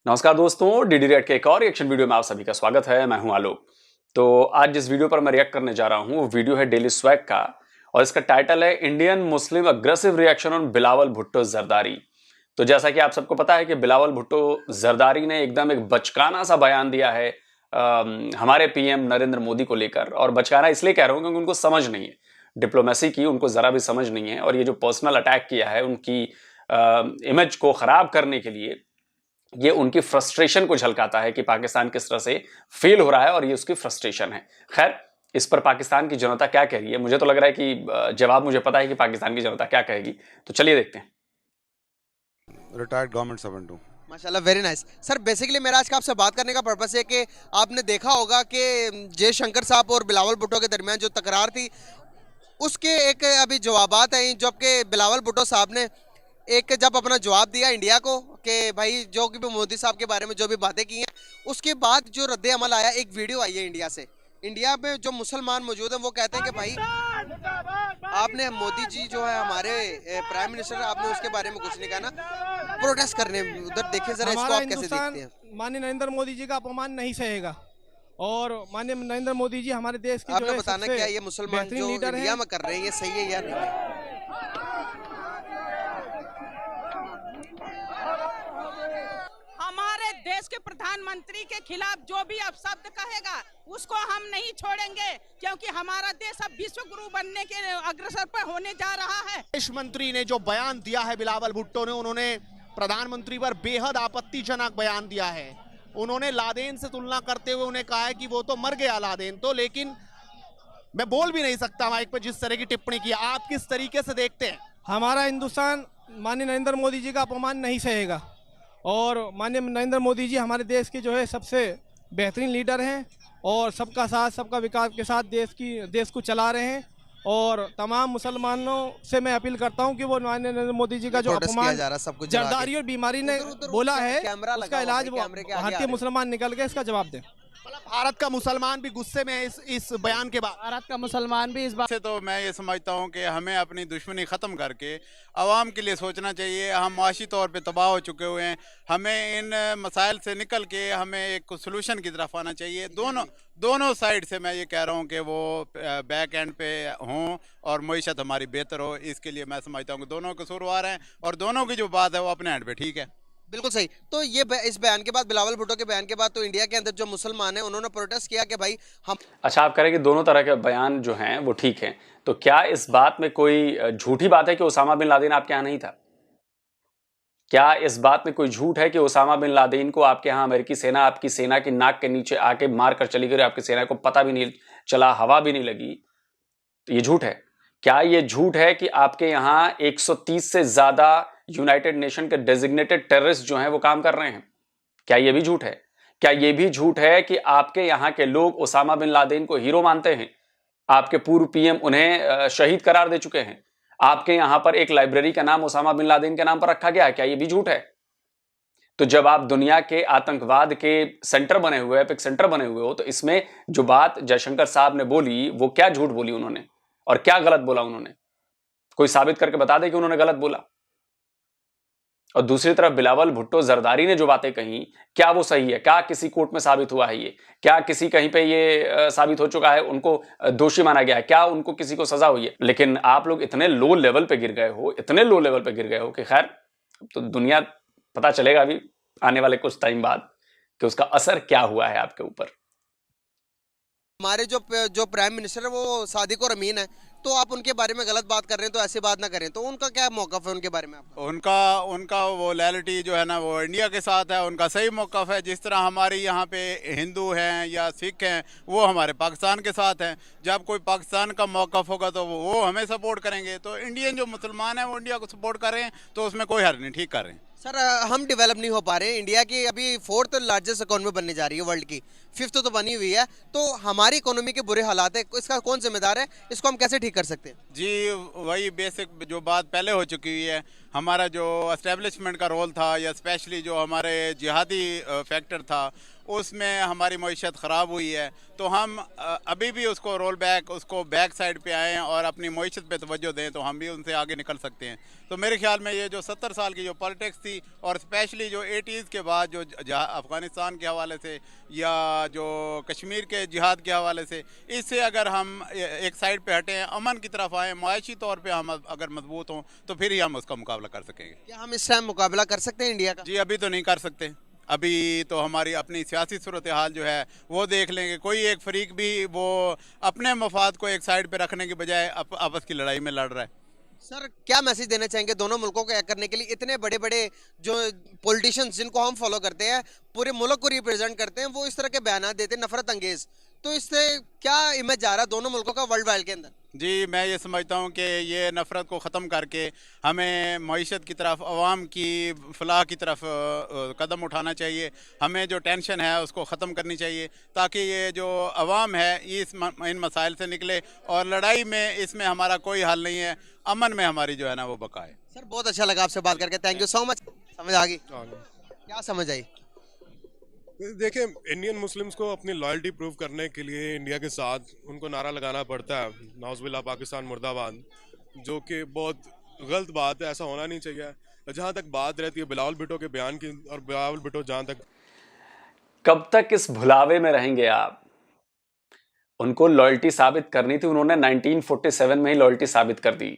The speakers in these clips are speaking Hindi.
नमस्कार दोस्तों, डीडी रेड के एक और रिएक्शन वीडियो में आप सभी का स्वागत है। मैं हूं आलोक। तो आज जिस वीडियो पर मैं रिएक्ट करने जा रहा हूं वो वीडियो है डेली स्वैग का और इसका टाइटल है Indian Muslim aggressive reaction on Bilawal Bhutto Zardari. तो जैसा कि आप सबको पता है कि बिलावल भुट्टो जरदारी ने एकदम एक बचकाना सा बयान दिया है हमारे पीएम नरेंद्र मोदी को लेकर। और बचकाना इसलिए कह रहा हूं क्योंकि उनको समझ नहीं है डिप्लोमेसी की, उनको जरा भी समझ नहीं है। और ये जो पर्सनल अटैक किया है उनकी इमेज को खराब करने के लिए, ये उनकी फ्रस्ट्रेशन को झलकाता है कि पाकिस्तान किस तरह से फेल हो रहा है और ये उसकी फ्रस्ट्रेशन है। खैर, इस पर पाकिस्तान की जनता क्या कह रही है, मुझे तो लग रहा है कि जवाब मुझे पता है कि पाकिस्तान की जनता क्या कहेगी। तो चलिए देखते हैं। रिटायर्ड गवर्नमेंट सर्वेंट हूँ। माशाल्लाह, वेरी नाइस सर। बेसिकली मेरा आज का आपसे बात करने का पर्पस है कि आपने देखा होगा कि जयशंकर साहब और बिलावल भुट्टो के दरमियान जो तकरार थी उसके एक अभी जवाबात हैं, जबकि बिलावल भुट्टो साहब ने जब अपना जवाब दिया इंडिया को कि भाई जो कि मोदी साहब के बारे में जो भी बातें की हैं, उसके बाद जो रद्द अमल आया, एक वीडियो आई है इंडिया से। इंडिया में जो मुसलमान मौजूद हैं वो कहते हैं कि भाई आपने मोदी जी जो है हमारे प्राइम मिनिस्टर, आपने उसके बारे में कुछ नहीं कहा ना, प्रोटेस्ट करने उधर देखे जरा इसको आप कैसे देखते हैं? माननीय नरेंद्र मोदी जी का अपमान नहीं सहेगा और माननीय नरेंद्र मोदी जी हमारे देश की आपने बताना क्या ये मुसलमान जो इंडिया में कर रहे हैं ये सही है या नहीं? हमारे देश के प्रधानमंत्री के खिलाफ जो भी अपशब्द कहेगा उसको हम नहीं छोड़ेंगे, क्योंकि हमारा देश अब विश्व गुरु बनने के अग्रसर पर होने जा रहा है। विदेश मंत्री ने जो बयान दिया है बिलावल भुट्टो ने, उन्होंने प्रधानमंत्री पर बेहद आपत्तिजनक बयान दिया है। उन्होंने लादेन से तुलना करते हुए उन्हें कहा है कि वो तो मर गया लादेन तो, लेकिन मैं बोल भी नहीं सकता माइक पर जिस तरह की टिप्पणी की। आप किस तरीके से देखते हैं? हमारा हिंदुस्तान माननीय नरेंद्र मोदी जी का अपमान नहीं सहेगा और माननीय नरेंद्र मोदी जी हमारे देश के जो है सबसे बेहतरीन लीडर हैं और सबका साथ सबका विकास के साथ देश को चला रहे हैं। और तमाम मुसलमानों से मैं अपील करता हूं कि वो माननीय नरेंद्र मोदी जी का जो अपमान जरदारी और बीमारी ने बोला है उसका इलाज वो भारतीय मुसलमान निकल के इसका जवाब दें। भारत का मुसलमान भी गुस्से में है इस बयान के बाद। भारत का मुसलमान भी इस बात से तो मैं ये समझता हूँ कि हमें अपनी दुश्मनी ख़त्म करके आवाम के लिए सोचना चाहिए। हम माशी तौर पे तबाह हो चुके हुए हैं। हमें इन मसाइल से निकल के हमें एक सोल्यूशन की तरफ आना चाहिए। दोनों साइड से मैं ये कह रहा हूँ कि वो बैक एंड पे हों और मईशत हमारी बेहतर हो। इसके लिए मैं समझता हूँ कि दोनों कसूरवार हैं और दोनों की जो बात है वो अपने एंड पे ठीक है। बिल्कुल सही। तो ये इस बयान के बाद, बिलावल भुट्टो के बयान के बाद, तो इंडिया के अंदर जो मुसलमान हैं उन्होंने प्रोटेस्ट किया कि भाई हम। अच्छा, आप कह रहे हैं कि दोनों तरह के बयान जो हैं वो ठीक हैं, तो क्या इस बात में कोई झूठी बात है कि ओसामा बिन लादेन आपके यहाँ नहीं था? क्या इस बात में कोई झूठ है कि ओसामा बिन लादेन को आपके यहाँ अमेरिकी सेना आपकी सेना की नाक के नीचे आके मार कर चली गई, आपकी सेना को पता भी नहीं चला, हवा भी नहीं लगी? तो ये झूठ है। क्या ये झूठ है कि आपके यहाँ 130 से ज्यादा यूनाइटेड नेशन के डेजिग्नेटेड टेररिस्ट जो हैं वो काम कर रहे हैं? क्या ये भी झूठ है? क्या ये भी झूठ है कि आपके यहाँ के लोग ओसामा बिन लादेन को हीरो मानते हैं? आपके पूर्व पीएम उन्हें शहीद करार दे चुके हैं। आपके यहां पर एक लाइब्रेरी का नाम ओसामा बिन लादेन के नाम पर रखा गया है। क्या ये भी झूठ है? तो जब आप दुनिया के आतंकवाद के सेंटर बने हुए, एपिक सेंटर बने हुए हो, तो इसमें जो बात जयशंकर साहब ने बोली वो क्या झूठ बोली उन्होंने और क्या गलत बोला उन्होंने? कोई साबित करके बता दे कि उन्होंने गलत बोला। और दूसरी तरफ बिलावल भुट्टो जरदारी ने जो बातें कही, क्या वो सही है? क्या किसी कोर्ट में साबित हुआ है ये? क्या किसी कहीं पे ये साबित हो चुका है, उनको दोषी माना गया है? क्या उनको किसी को सजा हुई है? लेकिन आप लोग इतने लो लेवल पे गिर गए हो, इतने लो लेवल पे गिर गए हो कि खैर, तो दुनिया पता चलेगा अभी आने वाले कुछ टाइम बाद कि उसका असर क्या हुआ है आपके ऊपर। हमारे जो प्राइम मिनिस्टर है वो सादिक और अमीन है, तो आप उनके बारे में गलत बात कर रहे हैं, तो ऐसी बात ना करें। तो उनका क्या मौकफ है उनके बारे में आपका? उनका वो लॉयल्टी जो है ना वो इंडिया के साथ है। उनका सही मौक़िफ़ है। जिस तरह हमारे यहाँ पे हिंदू हैं या सिख हैं वो हमारे पाकिस्तान के साथ हैं। जब कोई पाकिस्तान का मौक़िफ़ होगा तो वो हमें सपोर्ट करेंगे। तो इंडियन जो मुसलमान हैं वो इंडिया को सपोर्ट कर रहे हैं, तो उसमें कोई हर्ज नहीं, ठीक कर रहे हैं। सर, हम डेवलप नहीं हो पा रहे हैं। इंडिया की अभी 4th लार्जेस्ट इकोनॉमी बनने जा रही है वर्ल्ड की, 5th तो बनी हुई है। तो हमारी इकोनॉमी के बुरे हालात है, इसका कौन जिम्मेदार है? इसको हम कैसे ठीक कर सकते हैं? जी, वही बेसिक जो बात पहले हो चुकी हुई है। हमारा जो एस्टेब्लिशमेंट का रोल था या स्पेशली जो हमारे जिहादी फैक्टर था, उसमें हमारी मईशत ख़राब हुई है। तो हम अभी भी उसको रोल बैक, उसको बैक साइड पे आएँ और अपनी मईशत पे तवज्जो दें, तो हम भी उनसे आगे निकल सकते हैं। तो मेरे ख्याल में ये जो 70 साल की जो पॉलिटिक्स थी और स्पेशली जो 80s के बाद जो अफ़गानिस्तान के हवाले से या जो कश्मीर के जिहाद के हवाले से, इससे अगर हम एक साइड पे हटें, अमन की तरफ आएँ, माशी तौर पे हम अगर मजबूत हों, तो फिर ही हम उसका मुकाबला कर सकेंगे। क्या हम इस टाइम मुकाबला कर सकते हैं इंडिया का? जी अभी तो नहीं कर सकते। अभी तो हमारी अपनी सियासी सूरत हाल जो है वो देख लेंगे। कोई एक फरीक भी वो अपने मफाद को एक साइड पे रखने के बजाय आपस की लड़ाई में लड़ रहा है। सर क्या मैसेज देना चाहेंगे दोनों मुल्कों को एक करने के लिए? इतने बड़े बड़े जो पॉलिटिशियंस जिनको हम फॉलो करते हैं, पूरे मुल्क को रिप्रेजेंट करते हैं, वो इस तरह के बयान देते हैं नफरत अंगेज, तो इससे क्या इमेज जा रहा है दोनों मुल्कों का वर्ल्ड वाइड के अंदर? जी मैं ये समझता हूँ कि ये नफ़रत को ख़त्म करके हमें मईशत की तरफ, अवाम की फलाह की तरफ कदम उठाना चाहिए। हमें जो टेंशन है उसको ख़त्म करनी चाहिए ताकि ये जो अवाम है इन मसाइल से निकले, और लड़ाई में इसमें हमारा कोई हल नहीं है, अमन में हमारी जो है ना वो बका है। सर बहुत अच्छा लगा आपसे बात करके, थैंक यू सो मच। समझ आ गई? क्या समझ आई? देखिए, इंडियन मुस्लिम्स को अपनी लॉयल्टी प्रूव करने के लिए इंडिया के साथ उनको नारा लगाना पड़ता है, नाउज़ुबिल्लाह पाकिस्तान मुर्दाबाद, जो कि बहुत गलत बात है, ऐसा होना नहीं चाहिए। जहाँ तक बात रहती है बिलावल भुट्टो के बयान की, और बिलावल भुट्टो जहाँ तक, कब तक इस भुलावे में रहेंगे आप? उनको लॉयल्टी साबित करनी थी, उन्होंने 1947 में ही लॉयल्टी साबित कर दी।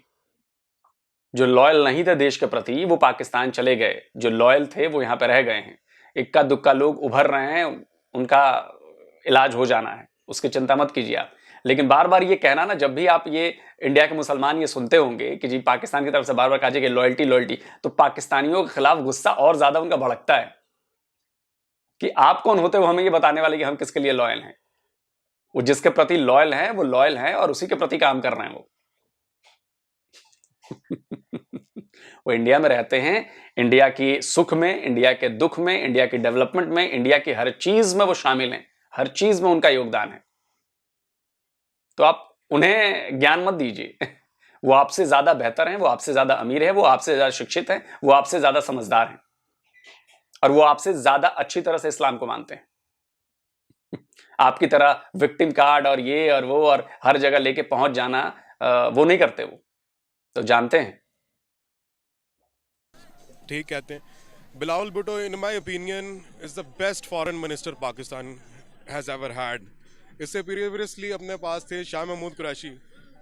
जो लॉयल नहीं थे देश के प्रति वो पाकिस्तान चले गए, जो लॉयल थे वो यहां पर रह गए हैं। इक्का दुक्का लोग उभर रहे हैं, उनका इलाज हो जाना है, उसकी चिंता मत कीजिए आप। लेकिन बार बार ये कहना ना, जब भी आप ये इंडिया के मुसलमान ये सुनते होंगे कि जी पाकिस्तान की तरफ से बार बार कहा जाए कि लॉयल्टी लॉयल्टी, तो पाकिस्तानियों के खिलाफ गुस्सा और ज्यादा उनका भड़कता है कि आप कौन होते हो हमें ये बताने वाले कि हम किसके लिए लॉयल हैं। वो जिसके प्रति लॉयल हैं वो लॉयल हैं और उसी के प्रति काम कर रहे हैं वो। वो इंडिया में रहते हैं, इंडिया की सुख में, इंडिया के दुख में, इंडिया की डेवलपमेंट में, इंडिया की हर चीज में वो शामिल हैं, हर चीज में उनका योगदान है। तो आप उन्हें ज्ञान मत दीजिए। वो आपसे ज्यादा बेहतर हैं, वो आपसे ज्यादा अमीर है, वो आपसे ज्यादा शिक्षित हैं, वो आपसे ज्यादा समझदार हैं, और वो आपसे ज्यादा अच्छी तरह से इस्लाम को मानते हैं। आपकी तरह विक्टिम कार्ड और ये और वो और हर जगह लेके पहुंच जाना वो नहीं करते, वो तो जानते हैं। ठीक कहते हैं। Bilawal Bhutto in my opinion is the best foreign minister Pakistan has ever had. इससे प्रीवियसली अपने पास थे शाह महमूद कुरैशी,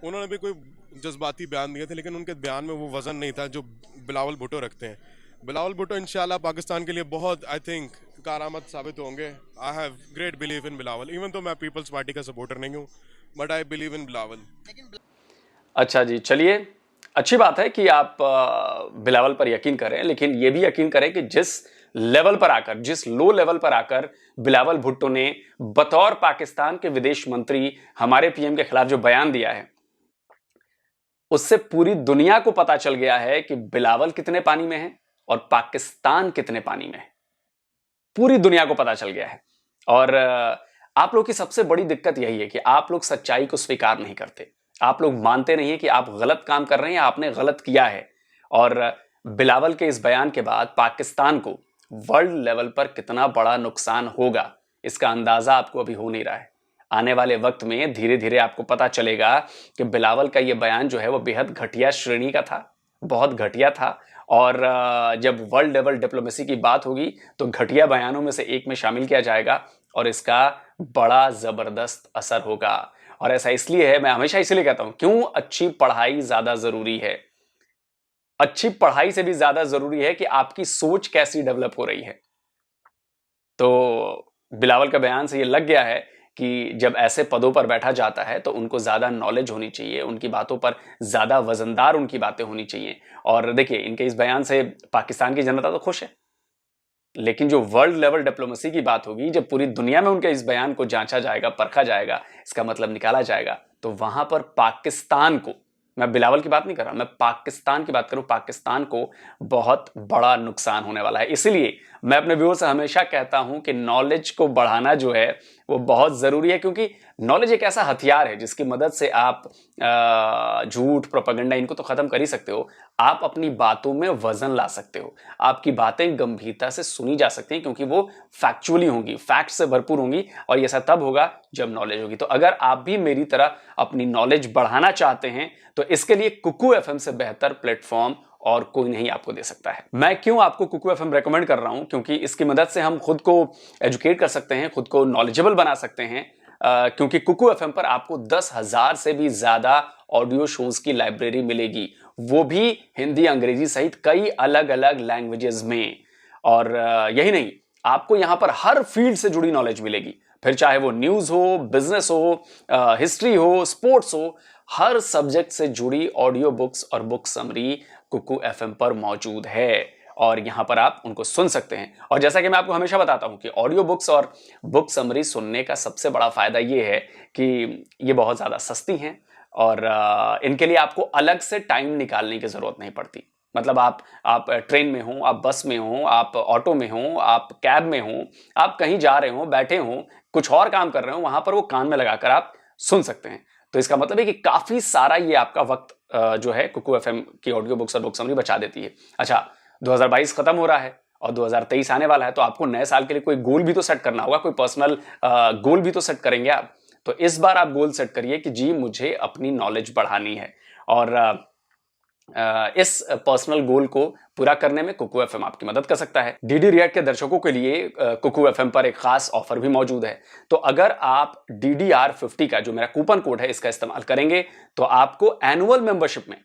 उन्होंने भी कोई जज्बाती बयान दिए थे, लेकिन उनके बयान में वो वजन नहीं था जो बिलावल भुट्टो रखते हैं। बिलावल भुट्टो इंशाल्लाह पाकिस्तान के लिए बहुत आई थिंक कारआमद साबित होंगे। I have great believe in Bilawal, even तो मैं पीपल्स पार्टी का सपोर्टर नहीं हूँ, but I believe in Bilawal. अच्छा जी, चलिए, अच्छी बात है कि आप बिलावल पर यकीन करें, लेकिन यह भी यकीन करें कि जिस लेवल पर आकर, जिस लो लेवल पर आकर बिलावल भुट्टो ने बतौर पाकिस्तान के विदेश मंत्री हमारे पीएम के खिलाफ जो बयान दिया है, उससे पूरी दुनिया को पता चल गया है कि बिलावल कितने पानी में है और पाकिस्तान कितने पानी में है। पूरी दुनिया को पता चल गया है। और आप लोग की सबसे बड़ी दिक्कत यही है कि आप लोग सच्चाई को स्वीकार नहीं करते। आप लोग मानते नहीं है कि आप गलत काम कर रहे हैं, आपने गलत किया है। और बिलावल के इस बयान के बाद पाकिस्तान को वर्ल्ड लेवल पर कितना बड़ा नुकसान होगा, इसका अंदाजा आपको अभी हो नहीं रहा है। आने वाले वक्त में धीरे धीरे आपको पता चलेगा कि बिलावल का यह बयान जो है वो बेहद घटिया श्रेणी का था, बहुत घटिया था। और जब वर्ल्ड लेवल डिप्लोमेसी की बात होगी तो घटिया बयानों में से एक में शामिल किया जाएगा और इसका बड़ा जबरदस्त असर होगा। और ऐसा इसलिए है, मैं हमेशा इसलिए कहता हूं, क्यों अच्छी पढ़ाई ज्यादा जरूरी है। अच्छी पढ़ाई से भी ज्यादा जरूरी है कि आपकी सोच कैसी डेवलप हो रही है। तो बिलावल का बयान से ये लग गया है कि जब ऐसे पदों पर बैठा जाता है तो उनको ज्यादा नॉलेज होनी चाहिए, उनकी बातों पर ज्यादा वजनदार उनकी बातें होनी चाहिए। और देखिए, इनके इस बयान से पाकिस्तान की जनता तो खुश है, लेकिन जो वर्ल्ड लेवल डिप्लोमेसी की बात होगी, जब पूरी दुनिया में उनके इस बयान को जांचा जाएगा, परखा जाएगा, इसका मतलब निकाला जाएगा, तो वहां पर पाकिस्तान को, मैं बिलावल की बात नहीं कर रहा, मैं पाकिस्तान की बात करूं, पाकिस्तान को बहुत बड़ा नुकसान होने वाला है। इसीलिए मैं अपने व्यूअर्स से हमेशा कहता हूं कि नॉलेज को बढ़ाना जो है वो बहुत जरूरी है, क्योंकि नॉलेज एक ऐसा हथियार है जिसकी मदद से आप झूठ, प्रोपेगेंडा इनको तो खत्म कर ही सकते हो, आप अपनी बातों में वजन ला सकते हो, आपकी बातें गंभीरता से सुनी जा सकती हैं क्योंकि वो फैक्चुअली होंगी, फैक्ट से भरपूर होंगी, और ये ऐसा तब होगा जब नॉलेज होगी। तो अगर आप भी मेरी तरह अपनी नॉलेज बढ़ाना चाहते हैं तो इसके लिए कुकू एफएम से बेहतर प्लेटफॉर्म और कोई नहीं आपको दे सकता है। मैं क्यों आपको कुकू एफएम रेकमेंड कर रहा हूं? क्योंकि इसकी मदद से हम खुद को एजुकेट कर सकते हैं, खुद को नॉलेजेबल बना सकते हैं, क्योंकि कुकू एफएम पर आपको 10,000 से भी ज्यादा ऑडियो शोज की लाइब्रेरी मिलेगी, वो भी हिंदी, अंग्रेजी सहित कई अलग अलग लैंग्वेजेस में। और यही नहीं, आपको यहां पर हर फील्ड से जुड़ी नॉलेज मिलेगी, फिर चाहे वो न्यूज हो, बिजनेस हो, हिस्ट्री हो, स्पोर्ट्स हो, हर सब्जेक्ट से जुड़ी ऑडियो बुक्स और बुक समरी कुकू एफएम पर मौजूद है, और यहां पर आप उनको सुन सकते हैं। और जैसा कि मैं आपको हमेशा बताता हूं कि ऑडियो बुक्स और बुक समरी सुनने का सबसे बड़ा फायदा यह है कि ये बहुत ज्यादा सस्ती हैं, और इनके लिए आपको अलग से टाइम निकालने की जरूरत नहीं पड़ती। मतलब आप ट्रेन में हो, आप बस में हो, आप ऑटो में हो, आप कैब में हो, आप कहीं जा रहे हो, बैठे हो, कुछ और काम कर रहे हो, वहां पर वो कान में लगाकर आप सुन सकते हैं। तो इसका मतलब है कि काफी सारा ये आपका वक्त जो है कुकू एफएम की ऑडियो बुक्स और बुक समरी बचा देती है। अच्छा, 2022 खत्म हो रहा है और 2023 आने वाला है, तो आपको नए साल के लिए कोई गोल भी तो सेट करना होगा, कोई पर्सनल गोल भी तो सेट करेंगे आप। तो इस बार आप गोल सेट करिए कि जी मुझे अपनी नॉलेज बढ़ानी है, और इस पर्सनल गोल को पूरा करने में कुकू एफएम आपकी मदद कर सकता है। डीडी रिएक्ट के दर्शकों के लिए कुकू एफएम पर एक खास ऑफर भी मौजूद है। तो अगर आप DDR50 का जो मेरा कूपन कोड है इसका इस्तेमाल करेंगे तो आपको एनुअल मेंबरशिप में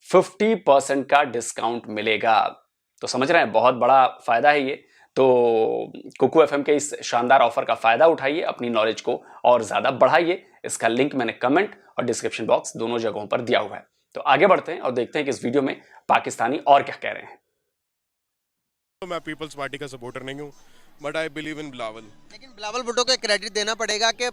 50% का डिस्काउंट मिलेगा। तो समझ रहे हैं, बहुत बड़ा फायदा है ये। तो कुकू एफएम के इस शानदार ऑफर का फायदा उठाइए, अपनी नॉलेज को और ज्यादा बढ़ाइए। इसका लिंक मैंने कमेंट और डिस्क्रिप्शन बॉक्स दोनों जगहों पर दिया हुआ है। तो आगे बढ़ते हैं और देखते हैं कि इस वीडियो में पाकिस्तानी और क्या कह रहे हैं। तो मैं पीपल्स पार्टी का सपोर्टर नहीं हूँ, but I believe in Bilawal. लेकिन बिलावल भुट्टो को क्रेडिट देना पड़ेगा कि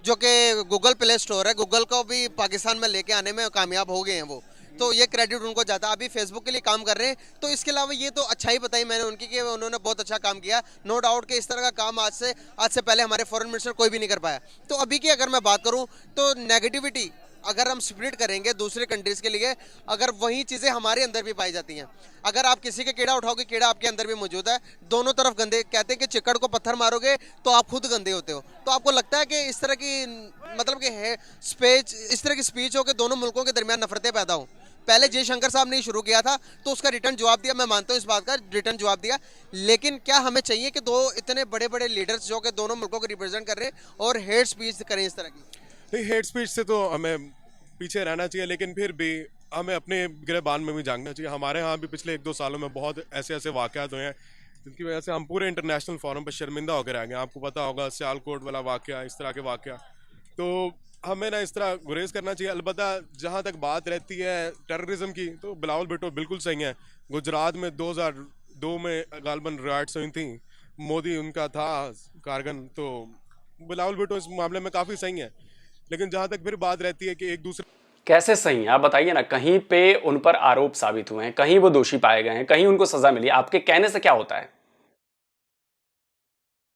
जो कि गूगल प्ले स्टोर है, गूगल को भी पाकिस्तान में लेके आने में कामयाब हो गए हैं वो, तो ये क्रेडिट उनको जाता है। अभी फेसबुक के लिए काम कर रहे हैं, तो इसके अलावा ये तो अच्छा ही बताई मैंने उनकी कि उन्होंने बहुत अच्छा काम किया, नो डाउट कि इस तरह का काम आज से पहले हमारे फॉरेन मिनिस्टर कोई भी नहीं कर पाया। तो अभी की अगर मैं बात करूं तो नेगेटिविटी अगर हम स्प्रेड करेंगे दूसरे कंट्रीज के लिए, अगर वही चीज़ें हमारे अंदर भी पाई जाती हैं, अगर आप किसी के कीड़ा उठाओगे, कीड़ा आपके अंदर भी मौजूद है, दोनों तरफ गंदे। कहते हैं कि चिकड़ को पत्थर मारोगे तो आप खुद गंदे होते हो। तो आपको लगता है कि इस तरह की मतलब कि है इस तरह की स्पीच हो कि दोनों मुल्कों के दरमियान नफरतें पैदा हों? पहले जयशंकर साहब ने शुरू किया था तो उसका रिटर्न जवाब दिया, मैं मानता हूँ इस बात का रिटर्न जवाब दिया, लेकिन क्या हमें चाहिए कि दो इतने बड़े बड़े लीडर्स जो कि दोनों मुल्कों को रिप्रेजेंट कर रहे हैं और हेट स्पीच करें इस तरह की? नहीं, हेट स्पीच से तो हमें पीछे रहना चाहिए, लेकिन फिर भी हमें अपने गिरबान में भी झांकना चाहिए। हमारे यहाँ भी पिछले 1-2 सालों में बहुत ऐसे वाक़यात हुए हैं जिनकी वजह से हम पूरे इंटरनेशनल फोरम पर शर्मिंदा होकर आ गए। आपको पता होगा सियालकोट वाला वाक़या, इस तरह के वाक़या। तो हमें ना इस तरह गुरेज करना चाहिए। अलबत्ता जहाँ तक बात रहती है टेररिज्म की, तो बिलावल भुट्टो बिल्कुल सही है। गुजरात में 2002 में गालबन राइट्स हुई थी, मोदी उनका था कारगन, तो बिलावल भुट्टो इस मामले में काफ़ी सही है। लेकिन जहाँ तक फिर बात रहती है कि एक दूसरे, कैसे सही है आप बताइए ना? कहीं पे उन पर आरोप साबित हुए हैं, कहीं वो दोषी पाए गए हैं, कहीं उनको सजा मिली। आपके कहने से क्या होता है?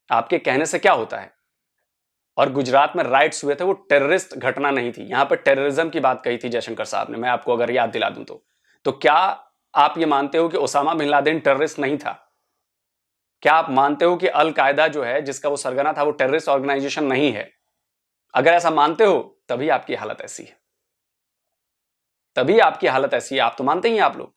आपके कहने से क्या होता है? और गुजरात में राइट्स हुए थे, वो टेररिस्ट घटना नहीं थी। यहां पर टेररिज्म की बात कही थी जयशंकर साहब ने, मैं आपको अगर याद दिला दूं तो क्या आप ये मानते हो कि ओसामा बिन लादेन टेररिस्ट नहीं था? क्या आप मानते हो कि अल कायदा जो है जिसका वो सरगना था वो टेररिस्ट ऑर्गेनाइजेशन नहीं है? अगर ऐसा मानते हो तभी आपकी हालत ऐसी है, तभी आपकी हालत ऐसी है। आप तो मानते ही हैं आप लोग,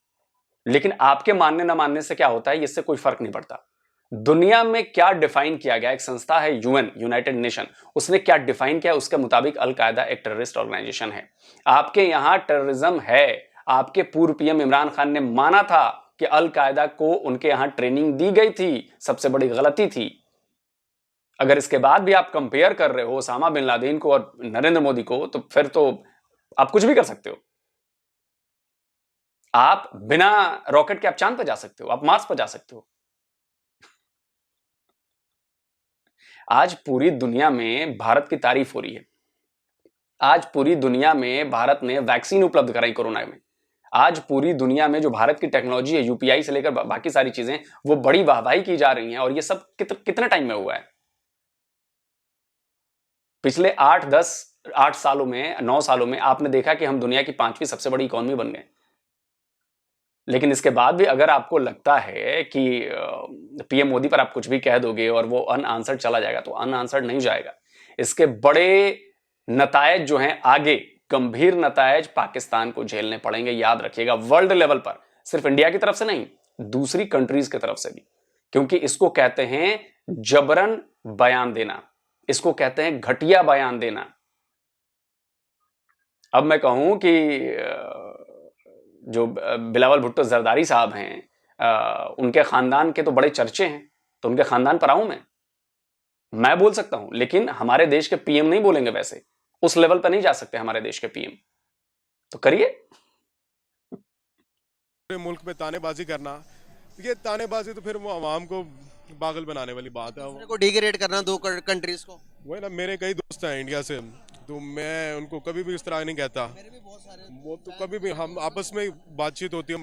लेकिन आपके मानने ना मानने से क्या होता है, इससे कोई फर्क नहीं पड़ता। दुनिया में क्या डिफाइन किया गया, एक संस्था है यूएन, यूनाइटेड नेशन, उसने क्या डिफाइन किया, उसके मुताबिक अल कायदा एक टेररिस्ट ऑर्गेनाइजेशन है। आपके यहां टेररिज्म है। आपके पूर्व पीएम इमरान खान ने माना था कि अल कायदा को उनके यहां ट्रेनिंग दी गई थी, सबसे बड़ी गलती थी। अगर इसके बाद भी आप कंपेयर कर रहे हो ओसामा बिन लादेन को और नरेंद्र मोदी को, तो फिर तो आप कुछ भी कर सकते हो। आप बिना रॉकेट के आप चांद पर जा सकते हो, आप मार्स पर जा सकते हो। आज पूरी दुनिया में भारत की तारीफ हो रही है। आज पूरी दुनिया में भारत ने वैक्सीन उपलब्ध कराई कोरोना में। आज पूरी दुनिया में जो भारत की टेक्नोलॉजी है, यूपीआई से लेकर बाकी सारी चीजें, वो बड़ी वाहवाही की जा रही हैं। और ये सब कितने टाइम में हुआ है? पिछले 8 सालों में, 9 सालों में आपने देखा कि हम दुनिया की 5वीं सबसे बड़ी इकोनॉमी बन गए। लेकिन इसके बाद भी अगर आपको लगता है कि पीएम मोदी पर आप कुछ भी कह दोगे और वो अनआंसर्ड चला जाएगा, तो अनआंसर्ड नहीं जाएगा। इसके बड़े नतायज जो हैं आगे, गंभीर नतायज पाकिस्तान को झेलने पड़ेंगे, याद रखिएगा। वर्ल्ड लेवल पर, सिर्फ इंडिया की तरफ से नहीं, दूसरी कंट्रीज की तरफ से भी। क्योंकि इसको कहते हैं जबरन बयान देना, इसको कहते हैं घटिया बयान देना। अब मैं कहूं कि जो बिलावल भुट्टो जरदारी साहब हैं, उनके खानदान के तो बड़े चर्चे हैं, तो उनके खानदान पर आऊं मैं बोल सकता हूं, लेकिन हमारे देश के पीएम नहीं बोलेंगे। वैसे उस लेवल पर नहीं जा सकते हमारे देश के पीएम, तो करिए। मुल्क में तानेबाजी करना, ये तानेबाजी तो फिर वो आवाम को पागल बनाने वाली बात है। को डिग्रेड करना दो कंट्रीज को। वही ना, मेरे कई दोस्त हैं इंडिया से, तो मैं उनको कभी भी इस तरह नहीं कहता। वो तो कभी भी हम आपस में बातचीत होती है,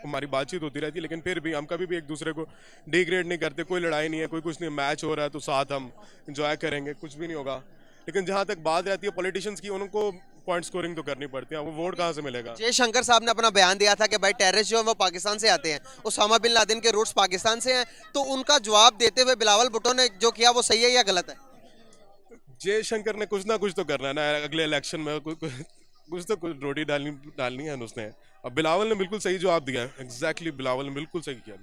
हमारी बातचीत होती रहती है, लेकिन फिर भी हम कभी भी एक दूसरे को डिग्रेड नहीं करते। कोई लड़ाई नहीं है, कोई कुछ नहीं, मैच हो रहा है तो साथ हम इंजॉय करेंगे, कुछ भी नहीं होगा। लेकिन जहाँ तक बात रहती है पॉलिटिशियंस की, उनको पॉइंट स्कोरिंग तो करनी पड़ती है। वो वोट कहाँ से मिलेगा? जयशंकर साहब ने अपना बयान दिया था कि भाई टेररिस्ट जो है वो पाकिस्तान से आते हैं, उसामा बिन लादेन के रूट्स पाकिस्तान से हैं। तो उनका जवाब देते हुए बिलावल भुट्टो ने जो किया वो सही है या गलत है? जयशंकर ने कुछ ना कुछ तो करना है ना, अगले इलेक्शन में कुछ तो कुछ रोटी डालनी है उसने। अब बिलावल ने बिल्कुल सही जवाब दिया है। एग्जैक्टली, बिलावल ने बिल्कुल सही किया।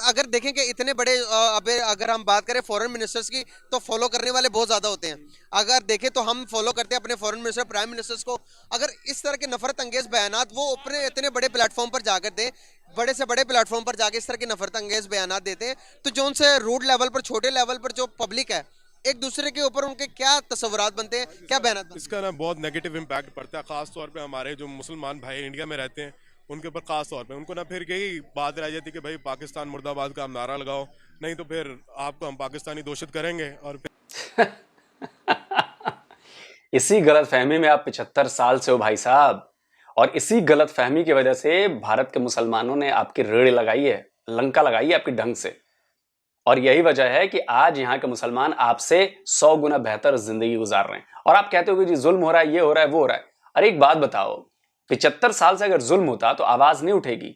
अगर देखें कि इतने बड़े अगर हम बात करें फॉरेन मिनिस्टर्स की, तो फॉलो करने वाले बहुत ज्यादा होते हैं। अगर देखें तो हम फॉलो करते हैं अपने फॉरेन मिनिस्टर, प्राइम मिनिस्टर्स को। अगर इस तरह के नफरत अंगेज बयानात वो अपने इतने बड़े प्लेटफॉर्म पर जाकर दें, बड़े से बड़े प्लेटफॉर्म पर जाके इस तरह के नफरत अंगेज बयानात देते हैं, तो जो उनसे रूट लेवल पर, छोटे लेवल पर जो पब्लिक है, एक दूसरे के ऊपर उनके क्या तस्वुरात बनते हैं, क्या बयान बनते हैं? इसका ना बहुत नेगेटिव इम्पैक्ट पड़ता है, खास तौर पे हमारे जो मुसलमान भाई इंडिया में रहते हैं उनके ऊपर। खास तौर पे उनको ना फिर यही बात रह जाती है कि भाई पाकिस्तान मुर्दाबाद का आप नारा लगाओ, नहीं तो फिर आपको हम पाकिस्तानी घोषित करेंगे। और फिर इसी गलत फहमी में आप 75 साल से हो भाई साहब, और इसी गलत फहमी की वजह से भारत के मुसलमानों ने आपकी रेड़ लगाई है, लंका लगाई है आपकी ढंग से। और यही वजह है कि आज यहाँ के मुसलमान आपसे 100 गुना बेहतर जिंदगी गुजार रहे हैं। और आप कहते हो कि जी जुल्म हो रहा है, ये हो रहा है, वो हो रहा है। अरे एक बात बताओ, 75 साल से अगर जुल्म होता तो आवाज नहीं उठेगी?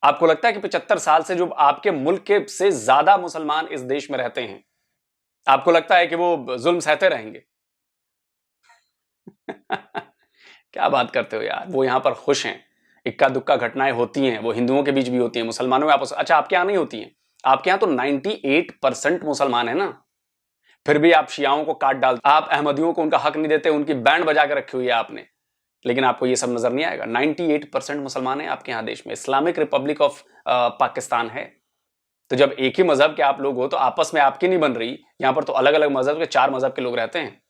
आपको लगता है कि 75 साल से जो आपके मुल्क के से ज्यादा मुसलमान इस देश में रहते हैं, आपको लगता है कि वो जुल्म सहते रहेंगे? क्या बात करते हो यार। वो यहां पर खुश हैं। इक्का दुक्का घटनाएं होती हैं, वो हिंदुओं के बीच भी होती हैं, मुसलमानों में आपस। अच्छा, आपके यहां नहीं होती हैं? आपके यहां तो 98% मुसलमान है ना, फिर भी आप शियाओं को काट डालते, आप अहमदियों को उनका हक नहीं देते, उनकी बैंड बजा के रखी हुई है आपने। लेकिन आपको ये सब नजर नहीं आएगा। 98% मुसलमान है आपके यहां देश में, इस्लामिक रिपब्लिक ऑफ पाकिस्तान है। तो जब एक ही मजहब के आप लोग हो तो आपस में आपकी नहीं बन रही। यहां पर तो अलग अलग मजहब के 4 मजहब के लोग रहते हैं,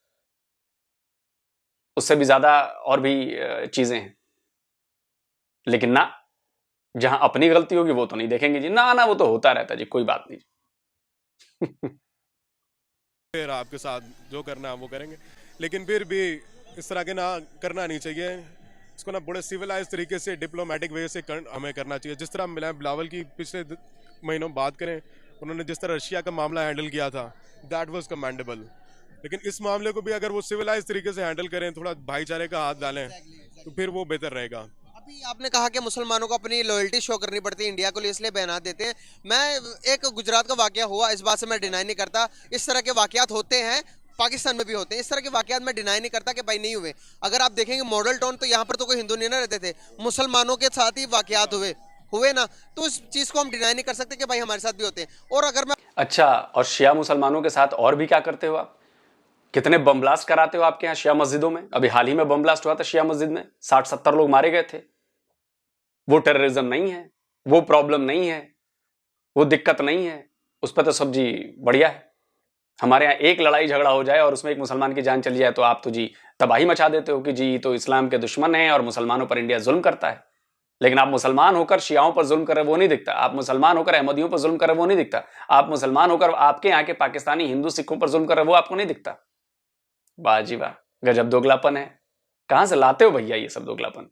उससे भी ज्यादा और भी चीजें हैं। लेकिन ना, जहां अपनी गलती होगी वो तो नहीं देखेंगे जी। ना वो तो होता रहता है जी, कोई बात नहीं। फिर आपके साथ जो करना है वो करेंगे, लेकिन फिर भी इस तरह के ना करना नहीं चाहिए। इसको ना बड़े सिविलाइज तरीके से, डिप्लोमेटिक वे से हमें करना चाहिए। जिस तरह बिलावल की पिछले महीनों बात करें, उन्होंने जिस तरह रशिया का मामला हैंडल किया था, दैट वाज कमेंडेबल। लेकिन इस मामले को भी अगर वो सिविलाइज तरीके से हैंडल करें, थोड़ा भाईचारे का हाथ डालें, तो फिर वो बेहतर रहेगा। अभी आपने कहा कि मुसलमानों को अपनी लॉयल्टी शो करनी पड़ती है इंडिया को लिए, इसलिए बयान देते हैं। मैं एक गुजरात का वाकया हुआ, इस बात से मैं डिनाई नहीं करता। इस तरह के वाकयात होते हैं, पाकिस्तान में भी होते हैं। इस तरह के वाकयात मैं डिनाई नहीं करता कि भाई नहीं हुए। अगर आप देखेंगे मॉडल टाउन, तो यहाँ पर तो कोई हिंदू नहीं ना रहते थे, मुसलमानों के साथ ही वाकयात हुए ना, तो इस चीज को हम डिनाई नहीं कर सकते कि भाई हमारे साथ भी होते हैं। और अगर मैं अच्छा, और शिया मुसलमानों के साथ और भी क्या करते हो आप? कितने बम ब्लास्ट कराते हो आपके यहाँ शिया मस्जिदों में? अभी हाल ही में बम ब्लास्ट हुआ था शिया मस्जिद में, 60-70 लोग मारे गए थे। वो टेररिज्म नहीं है, वो प्रॉब्लम नहीं है, वो दिक्कत नहीं है, उस पर तो सब जी बढ़िया है। हमारे यहाँ एक लड़ाई झगड़ा हो जाए और उसमें एक मुसलमान की जान चली जाए तो आप तो जी तबाही मचा देते हो कि जी तो इस्लाम के दुश्मन हैं और मुसलमानों पर इंडिया जुल्म करता है। लेकिन आप मुसलमान होकर शियाओं पर जुल्म कर रहे वो नहीं दिखता, आप मुसलमान होकर अहमदियों पर जुल्म कर रहे वो नहीं दिखता, आप मुसलमान होकर आपके यहाँ के पाकिस्तानी हिंदू सिखों पर जुल्म कर रहे वो आपको नहीं दिखता। वाह जी वाह, गजब दोगलापन है। कहां से लाते हो भैया ये सब दोगलापन?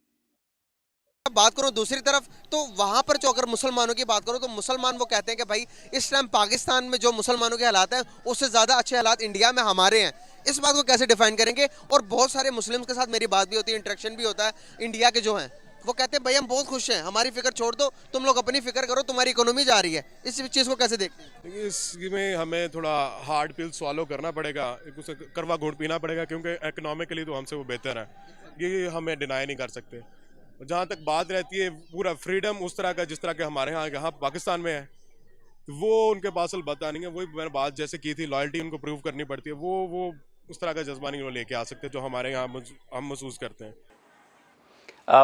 बात करूं दूसरी तरफ, तो वहां पर जो अगर मुसलमानों की बात करूं तो मुसलमान वो कहते हैं कि भाई इस टाइम पाकिस्तान में जो मुसलमानों के हालात हैं उससे ज़्यादा अच्छे हालात इंडिया में हमारे हैं। इस बात को कैसे डिफाइन करेंगे? और बहुत सारे मुस्लिम्स के साथ मेरी बात भी होती है, इंटरेक्शन भी होता है इंडिया के जो हैं, वो कहते हैं भाई हम बहुत खुश हैं, हमारी फिक्र छोड़ दो, तुम लोग अपनी फिक्र करो, तुम्हारी इकोनॉमी जा रही है। इस चीज़ को कैसे देखते हैं? देखिए, इसमें हमें थोड़ा हार्ड पिल स्वालो करना पड़ेगा, उसे करवा घोट पीना पड़ेगा, क्योंकि इकोनॉमिकली तो हमसे वो बेहतर है, ये हमें डिनाई नहीं कर सकते। जहाँ तक बात रहती है पूरा फ्रीडम उस तरह का जिस तरह के हमारे यहाँ पाकिस्तान में है, वो उनके पास अलबत्ता नहीं है। वही मैंने बात जैसे की थी, लॉयल्टी उनको प्रूव करनी पड़ती है, वो उस तरह का जज्बा नहीं वो लेके आ सकते जो हमारे यहाँ हम महसूस करते हैं।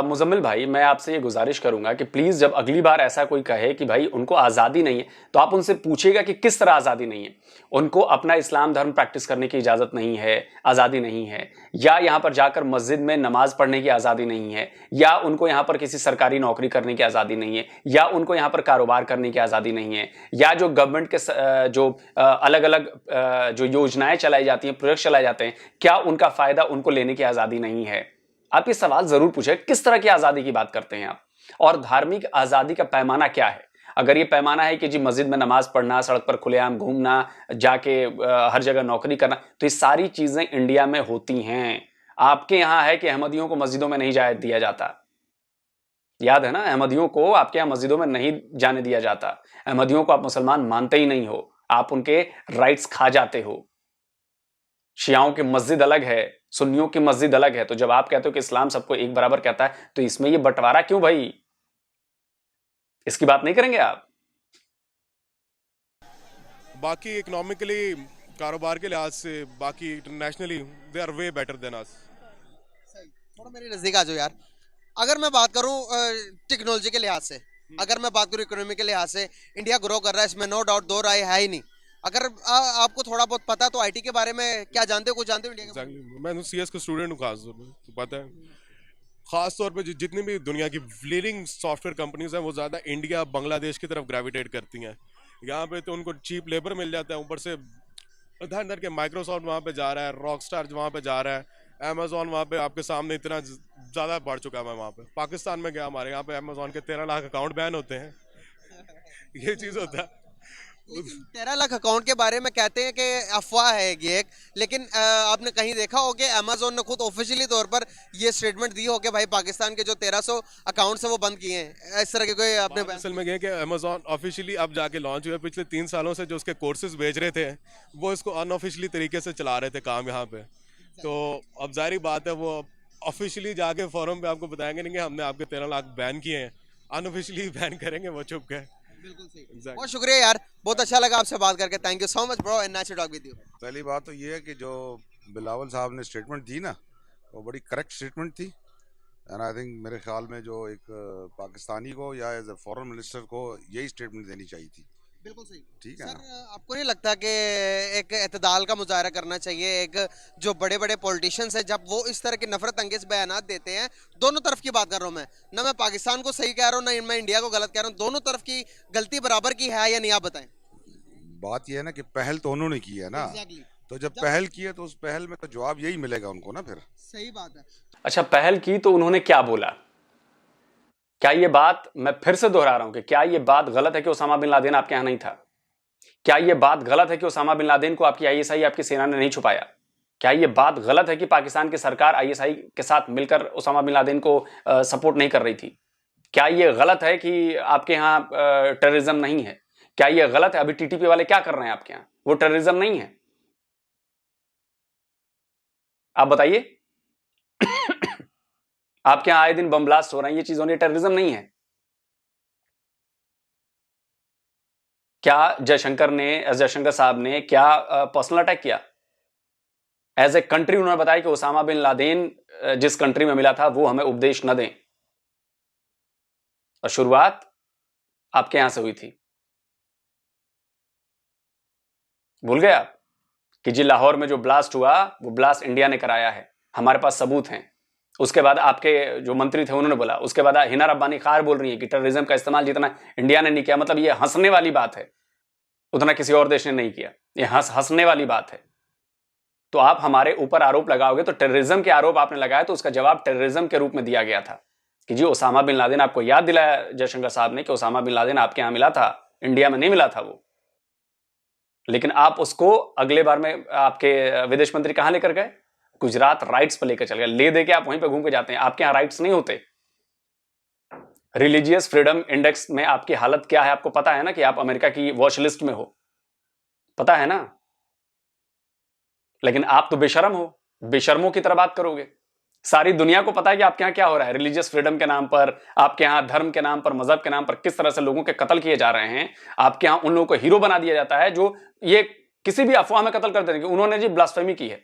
मुजम्मिल भाई, मैं आपसे ये गुजारिश करूंगा कि प्लीज़ जब अगली बार ऐसा कोई कहे कि भाई उनको आज़ादी नहीं है, तो आप उनसे पूछिएगा कि किस तरह आज़ादी नहीं है। उनको अपना इस्लाम धर्म प्रैक्टिस करने की इजाज़त नहीं है, आज़ादी नहीं है, या यहाँ पर जाकर मस्जिद में नमाज पढ़ने की आज़ादी नहीं है, या उनको यहाँ पर किसी सरकारी नौकरी करने की आज़ादी नहीं है, या उनको यहाँ पर कारोबार करने की आज़ादी नहीं है, या जो गवर्नमेंट के जो अलग अलग जो योजनाएं चलाई जाती हैं, प्रोजेक्ट चलाए जाते हैं, क्या उनका फ़ायदा उनको लेने की आज़ादी नहीं है? आप ये सवाल जरूर पूछे, किस तरह की आजादी की बात करते हैं आप, और धार्मिक आजादी का पैमाना क्या है? अगर ये पैमाना है कि जी मस्जिद में नमाज पढ़ना, सड़क पर खुलेआम घूमना, जाके हर जगह नौकरी करना, तो ये सारी चीजें इंडिया में होती हैं। आपके यहां है कि अहमदियों को मस्जिदों में नहीं जाने दिया जाता, याद है ना? अहमदियों को आपके यहां मस्जिदों में नहीं जाने दिया जाता। अहमदियों को आप मुसलमान मानते ही नहीं हो, आप उनके राइट्स खा जाते हो। शियाओं की मस्जिद अलग है, सुन्नियों की मस्जिद अलग है। तो जब आप कहते हो कि इस्लाम सबको एक बराबर कहता है, तो इसमें ये बंटवारा क्यों भाई? इसकी बात नहीं करेंगे आप? बाकी इकोनॉमिकली, कारोबार के लिहाज से, बाकी internationally they are way better than us. थोड़ा मेरे नजदीक आ जाओ यार। अगर मैं बात करूं टेक्नोलॉजी के लिहाज से, अगर मैं बात करूं इकोनॉमी के लिहाज से, इंडिया ग्रो कर रहा है, इसमें नो डाउट, दो राय है ही नहीं। अगर आपको थोड़ा बहुत पता तो आईटी के बारे में क्या जानते हो, कुछ जानते हो इंडिया के बारे में? मैं सीएस का स्टूडेंट हूँ, खास तौर पे तो पता है। खास तौर पे जितनी भी दुनिया की लीडिंग सॉफ्टवेयर कंपनीज हैं, वो ज़्यादा इंडिया बांग्लादेश की तरफ ग्रेविटेट करती हैं। यहाँ पे तो उनको चीप लेबर मिल जाता है, ऊपर से धर के माइक्रोसॉफ्ट वहाँ पे जा रहा है, रॉकस्टार वहाँ पे जा रहा है, अमेजोन वहाँ पे आपके सामने इतना ज़्यादा बढ़ चुका है। वहाँ पे पाकिस्तान में गया, हमारे यहाँ पे अमेजोन के 13 लाख अकाउंट बैन होते हैं। ये चीज़ होता है। 13 लाख अकाउंट के बारे में कहते हैं कि अफवाह है ये एक, लेकिन आपने कहीं देखा हो कि अमेजोन ने खुद ऑफिशियली तौर पर ये स्टेटमेंट दी हो कि भाई पाकिस्तान के जो 1300 अकाउंट्स हैं वो बंद किए हैं? इस तरह के कोई आपने असल में गए कि अमेजोन ऑफिशियली अब जाके लॉन्च हुआ। पिछले 3 सालों से जो उसके कोर्सेज भेज रहे थे, वो इसको अनऑफिशियली तरीके से चला रहे थे काम यहाँ पे। तो अब जाहिर बात है वो ऑफिशियली जाके फोरम पे आपको बताएंगे नहीं कि हमने आपके 13 लाख बैन किए हैं, अनऑफिशियली बैन करेंगे वो चुप गए। बिल्कुल सही। बहुत शुक्रिया यार, बहुत अच्छा लगा आपसे बात करके। Thank you so much bro, and nice to talk with you. पहली बात तो ये है कि जो बिलावल साहब ने स्टेटमेंट दी ना, वो बड़ी करेक्ट स्टेटमेंट थी। एंड आई थिंक मेरे ख्याल में जो एक पाकिस्तानी को या एज ए फॉरेन मिनिस्टर को यही स्टेटमेंट देनी चाहिए थी। बिल्कुल सही। ठीक है सर, ना? आपको नहीं लगता कि एक एतदाल का मुजाहरा करना चाहिए? एक जो बड़े बड़े पॉलिटिशियंस हैं, जब वो इस तरह के नफरत अंगेज बयानात देते हैं, दोनों तरफ की बात कर रहा हूँ मैं, ना मैं पाकिस्तान को सही कह रहा हूँ ना मैं इंडिया को गलत कह रहा हूँ, दोनों तरफ की गलती बराबर की है या नहीं, आप बताएं। बात यह है ना कि पहल तो उन्होंने की है ना। Exactly. तो जब पहल की है तो उस पहल में तो जवाब यही मिलेगा उनको ना फिर। सही बात है। अच्छा, पहल की तो उन्होंने क्या बोला? क्या ये बात, मैं फिर से दोहरा रहा हूं कि क्या ये बात गलत है कि ओसामा बिन लादेन आपके यहां नहीं था? क्या ये बात गलत है कि ओसामा बिन लादेन को आपकी आईएसआई, आपकी सेना ने नहीं छुपाया? क्या ये बात गलत है कि पाकिस्तान की सरकार आईएसआई के साथ मिलकर ओसामा बिन लादेन को सपोर्ट नहीं कर रही थी? क्या ये गलत है कि आपके यहाँ टेररिज्म नहीं है? क्या ये गलत है? अभी टीटीपी वाले क्या कर रहे हैं आपके यहाँ? वो टेररिज्म नहीं है? आप बताइए। आपके यहाँ आए दिन बम ब्लास्ट हो रहे हैं, ये चीजों ने टेररिज्म नहीं है? क्या जयशंकर साहब ने क्या पर्सनल अटैक किया? एज ए कंट्री उन्होंने बताया कि ओसामा बिन लादेन जिस कंट्री में मिला था वो हमें उपदेश न दें, और शुरुआत आपके यहां से हुई थी। भूल गए आप कि जी लाहौर में जो ब्लास्ट हुआ वो ब्लास्ट इंडिया ने कराया है, हमारे पास सबूत हैं। उसके बाद आपके जो मंत्री थे उन्होंने बोला, उसके बाद हिना रब्बानी खार बोल रही है कि टेररिज्म का इस्तेमाल जितना इंडिया ने नहीं किया, मतलब ये हंसने वाली बात है, उतना किसी और देश ने नहीं किया, ये हंसने वाली बात है। तो आप हमारे ऊपर आरोप लगाओगे तो टेररिज्म के आरोप आपने लगाया तो उसका जवाब टेररिज्म के रूप में दिया गया था कि जी ओसामा बिन लादेन, आपको याद दिलाया जयशंकर साहब ने कि ओसामा बिन लादेन आपके यहां मिला था, इंडिया में नहीं मिला था वो। लेकिन आप उसको अगले बार में आपके विदेश मंत्री कहां लेकर गए? गुजरात राइट्स पर लेकर चल गए। ले दे के आप वहीं पे घूम के जाते हैं। आपके यहां राइट्स नहीं होते। रिलीजियस फ्रीडम इंडेक्स में आपकी हालत क्या है आपको पता है ना, कि आप अमेरिका की वॉच लिस्ट में हो, पता है ना। लेकिन आप तो बेशर्म हो, बेशर्मों की तरह बात करोगे। सारी दुनिया को पता है कि आपके यहां क्या हो रहा है। रिलीजियस फ्रीडम के नाम पर, आपके यहां धर्म के नाम पर, मजहब के नाम पर किस तरह से लोगों के कत्ल किए जा रहे हैं। आपके यहां उन लोगों को हीरो बना दिया जाता है जो ये किसी भी अफवाह में कत्ल कर देंगे। उन्होंने जी ब्लास्फेमी की है,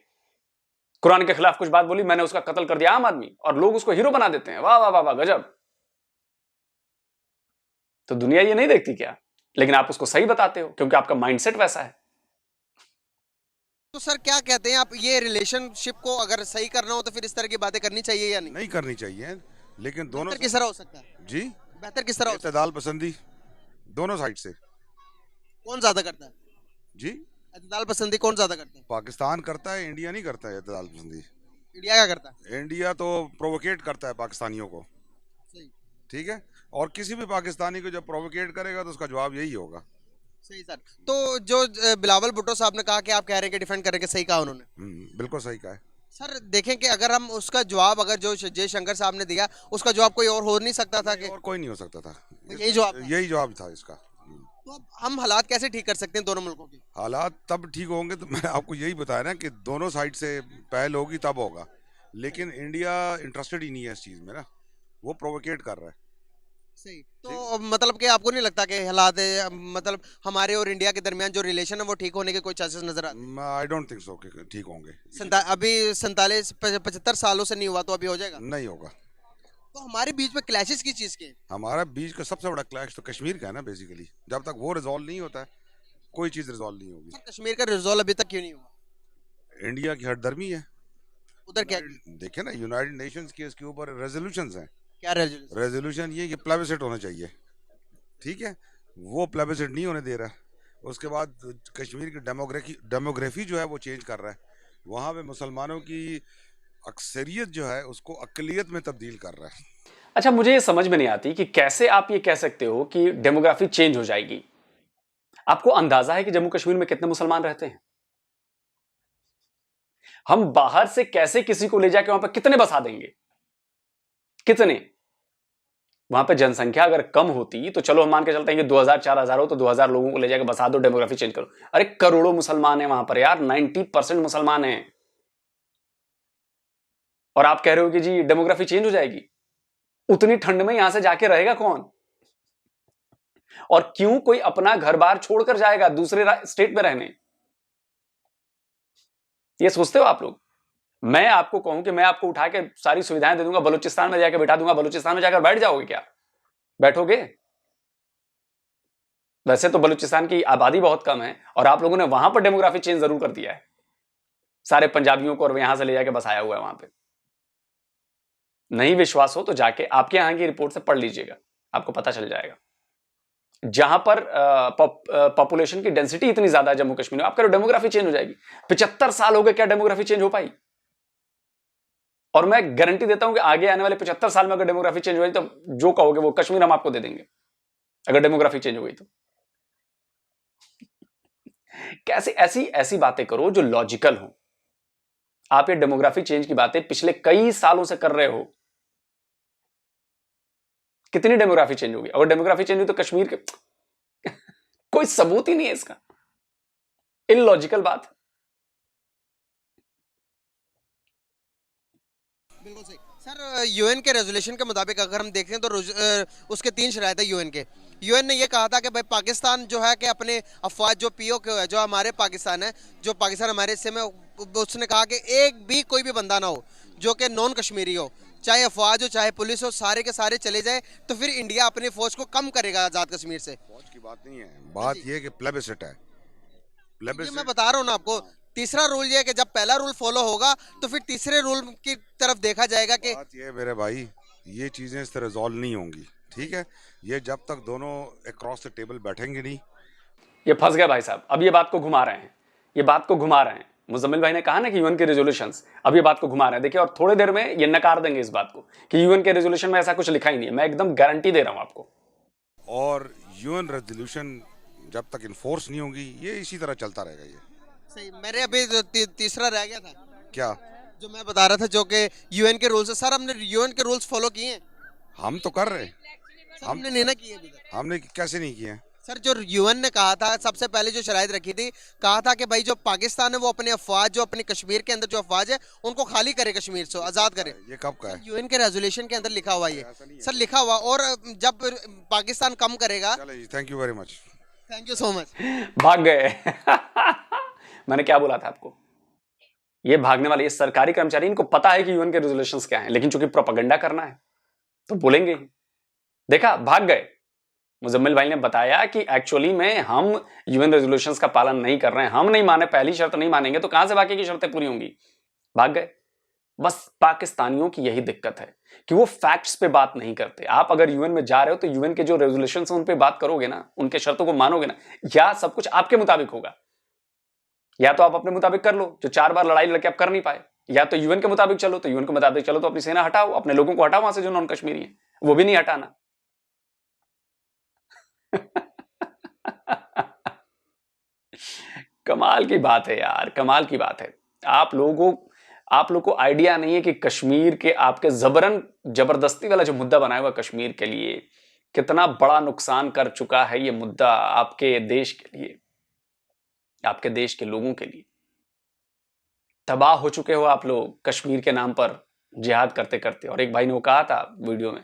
कुरान के खिलाफ कुछ बात बोली, मैंने उसका कत्ल कर दिया, आम आदमी, और लोग उसको हीरो बना देते हैं। वाह वाह वाह वाह, गजब। तो दुनिया ये नहीं देखती क्या? लेकिन आप उसको सही बताते हो क्योंकि आपका माइंडसेट वैसा है। तो सर क्या कहते हैं आप, ये रिलेशनशिप को अगर सही करना हो तो फिर इस तरह की बातें करनी चाहिए या नहीं? नहीं करनी चाहिए, लेकिन दोनों बेहतर किस तरह हो सकता है? जी, बेहतर किस तरह हो सकता इत्तेदाल पसंदी दोनों साइड से। है? कौन ज्यादा करता है जी, इत्तेदाल पसंदी? कौन ज्यादा करता है? पाकिस्तान करता है, इंडिया नहीं करता है इत्तेदाल पसंदी। इंडिया क्या करता है? इंडिया तो प्रोवोकेट करता है पाकिस्तानियों को, सही ठीक है। और किसी भी पाकिस्तानी को जब प्रोवोकेट करेगा तो उसका जवाब यही होगा। सही सर। तो जो बिलावल भुट्टो साहब ने कहा कि आप कह रहे हैं कि डिफेंड करेंगे, सही कहा उन्होंने। बिल्कुल सही कहा है। सर देखें कि अगर हम उसका जवाब, अगर जो जयशंकर साहब ने दिया उसका जवाब कोई और हो नहीं सकता था कि और कोई नहीं हो सकता था। यही जवाब था? यही जवाब था इसका। तो अब हम हालात कैसे ठीक कर सकते हैं दोनों मुल्कों की? हालात तब ठीक होंगे, तो मैंने आपको यही बताया ना कि दोनों साइड से पहल होगी तब होगा। लेकिन इंडिया इंटरेस्टेड ही नहीं है इस चीज में ना, वो प्रोवोकेट कर रहा है। सही। तो मतलब कि आपको नहीं लगता कि हालात मतलब हमारे और इंडिया के दरमियान जो रिलेशन है वो ठीक होने के कोई चांसेस नजर आते हैं? आई डोंट थिंक सो कि ठीक होंगे। अभी 47-75 सालों से नहीं हुआ तो अभी हो जाएगा? नहीं होगा। तो हमारे बीच में क्लैशेस की चीज के? हमारा बीच का सबसे बड़ा क्लैश तो कश्मीर का है ना बेसिकली। जब तक वो रिजॉल्व नहीं होता है कोई चीज रिजॉल्व नहीं होगी। कश्मीर का रिजॉल्व अभी तक क्यों नहीं हुआ? इंडिया की हठधर्मी है उधर। क्या देखे ना, यूनाइटेड नेशंस के इसके ऊपर रेजोल्यूशंस हैं। क्या रेजोल्यूशन? रेजोल्यूशन ये कि प्लेबिसेट होना चाहिए, ठीक है। वो प्लेबिसेट नहीं होने दे रहा है। उसके बाद कश्मीर की डेमोग्राफी जो है वो चेंज कर रहा है। वहाँ पे मुसलमानों की अक्सरियत जो है उसको अकलियत में तब्दील कर रहा है। अच्छा, मुझे ये समझ में नहीं आती कि कैसे आप ये कह सकते हो कि डेमोग्राफी चेंज हो जाएगी। आपको अंदाजा है कि जम्मू कश्मीर में कितने मुसलमान रहते हैं? हम बाहर से कैसे किसी को ले जाके वहां पर कितने बसा देंगे? कितने? वहां पे जनसंख्या अगर कम होती तो चलो हम मान के चलते हैं कि 2000-4000 हो तो 2000 लोगों को ले जाके बसा दो, डेमोग्राफी चेंज करो। अरे करोड़ों मुसलमान हैं वहां पर यार, 90% मुसलमान हैं, और आप कह रहे हो कि जी डेमोग्राफी चेंज हो जाएगी। उतनी ठंड में यहां से जाके रहेगा कौन? और क्यों कोई अपना घर बार छोड़कर जाएगा दूसरे स्टेट में रहने? ये सोचते हो आप लोग? मैं आपको कहूं कि मैं आपको उठा के सारी सुविधाएं दे दूंगा, बलूचिस्तान में जाकर बैठा दूंगा, बलूचिस्तान में जाकर बैठ जाओगे क्या? बैठोगे? वैसे तो बलूचिस्तान की आबादी बहुत कम है और आप लोगों ने वहां पर डेमोग्राफी चेंज जरूर कर दिया है, सारे पंजाबियों को और यहां से ले जाके बसाया हुआ है वहां पे। नहीं विश्वास हो तो जाके आपके यहां की रिपोर्ट से पढ़ लीजिएगा, आपको पता चल जाएगा। जहां पर पॉपुलेशन की डेंसिटी इतनी ज्यादा है जम्मू कश्मीर में, आप कह रहे हो डेमोग्राफी चेंज हो जाएगी। 75 साल हो गए, क्या डेमोग्राफी चेंज हो पाई? और मैं गारंटी देता हूं कि आगे आने वाले 75 साल में अगर डेमोग्राफी चेंज हुई तो जो कहोगे वो कश्मीर हम आपको दे देंगे, अगर डेमोग्राफी चेंज हो गई तो। कैसे ऐसी ऐसी बातें करो जो लॉजिकल हो। आप ये डेमोग्राफी चेंज की बातें पिछले कई सालों से कर रहे हो। कितनी डेमोग्राफी चेंज होगी? अगर डेमोग्राफी चेंज हुई तो कश्मीर के कोई सबूत ही नहीं है इसका। इलॉजिकल बात। बिल्कुल सही सर। यूएन के रेजोल्यूशन के मुताबिक अगर हम देखें तो उसके 3 शराइत है यूएन के। यूएन ने ये कहा था कि भाई पाकिस्तान जो है कि अपने अफवाज जो पीओके है, जो हमारे पाकिस्तान है, जो पाकिस्तान हमारे हिस्से में, उसने कहा कि एक भी कोई भी बंदा ना हो जो कि नॉन कश्मीरी हो, चाहे अफवाज हो चाहे पुलिस हो, सारे के सारे चले जाए। तो फिर इंडिया अपनी फौज को कम करेगा आजाद कश्मीर से। फौज की बात नहीं है, बात ये कि प्लेबिसेट है। मैं बता रहा हूँ ना आपको, तीसरा रूल ये है कि जब पहला रूल फॉलो होगा तो फिर तीसरे रूल की तरफ देखा जाएगा कि बात ये मेरे भाई, ये चीजें इस तरह रिजॉल्व नहीं होंगी, ठीक है। ये जब तक दोनों अक्रॉस द टेबल बैठेंगे नहीं। ये फंस गए भाई साहब, अब ये बात को घुमा रहे हैं, ये बात को घुमा रहे हैं। मुजम्मिल भाई ने कहा ना कि यूएन के रेजोल्यूशंस, अब ये बात को घुमा रहे हैं, देखिए, और थोड़ी देर में ये नकार देंगे इस बात को कि यूएन के रेजोल्यूशन में ऐसा कुछ लिखा ही नहीं है। मैं एकदम गारंटी दे रहा हूं आपको। और यूएन रेजोल्यूशन जब तक इन्फोर्स नहीं होगी, ये इसी तरह चलता रहेगा। ये सही। मेरे अभी तीसरा रह गया था, क्या जो मैं बता रहा था, जो कि यूएन के रूल्स है। सर, हमने यूएन के रूल्स फॉलो किए हैं? हम तो कर रहे हैं। सर, हमने नहीं ना किए अभी तक। हमने कैसे नहीं किए हैं? सर, जो यूएन ने कहा था, सबसे पहले जो शराइत रखी थी, कहा था कि भाई जो पाकिस्तान है वो अपने अफवाज, जो अपने कश्मीर के अंदर जो अफवाज है उनको खाली करे, कश्मीर से आज़ाद करे। ये कब का है? यूएन के रेजोल्यूशन के अंदर लिखा हुआ ये सर, लिखा हुआ। और जब पाकिस्तान कम करेगा। चले जी, thank you very much. Thank you so much. भाग गए। मैंने क्या बोला था आपको, ये भागने वाले, ये सरकारी कर्मचारी, इनको पता है कि यूएन के रेजोल्यूशंस क्या हैं, लेकिन चूंकि प्रोपेगेंडा करना है तो बोलेंगे ही। देखा, भाग गए। मुजम्मिल भाई ने बताया कि एक्चुअली में हम यूएन रेजोल्यूशंस का पालन नहीं कर रहे हैं, हम नहीं माने, पहली शर्त नहीं मानेंगे तो कहां से बाकी की शर्तें पूरी होंगी। भाग गए। बस पाकिस्तानियों की यही दिक्कत है कि वो फैक्ट्स पे बात नहीं करते। आप अगर यूएन में जा रहे हो तो यूएन के जो रेजोल्यूशंस हैं उन पे बात करोगे ना, उनके शर्तों को मानोगे ना, या सब कुछ आपके मुताबिक होगा, या तो आप अपने मुताबिक कर लो जो 4 बार लड़ाई लड़के आप कर नहीं पाए, या तो यूएन के मुताबिक चलो। तो यूएन के मुताबिक चलो तो अपनी सेना हटाओ, अपने लोगों को हटाओ वहां से जो नॉन कश्मीरी हैं, वो भी नहीं हटाना। कमाल की बात है यार, कमाल की बात है। आप लोगों को आइडिया नहीं है कि कश्मीर के आपके जबरदस्ती वाला जो मुद्दा बनाया हुआ कश्मीर के लिए, कितना बड़ा नुकसान कर चुका है ये मुद्दा आपके देश के लिए, आपके देश के लोगों के लिए। तबाह हो चुके हो आप लोग कश्मीर के नाम पर जिहाद करते करते। और एक भाई ने वो कहा था वीडियो में,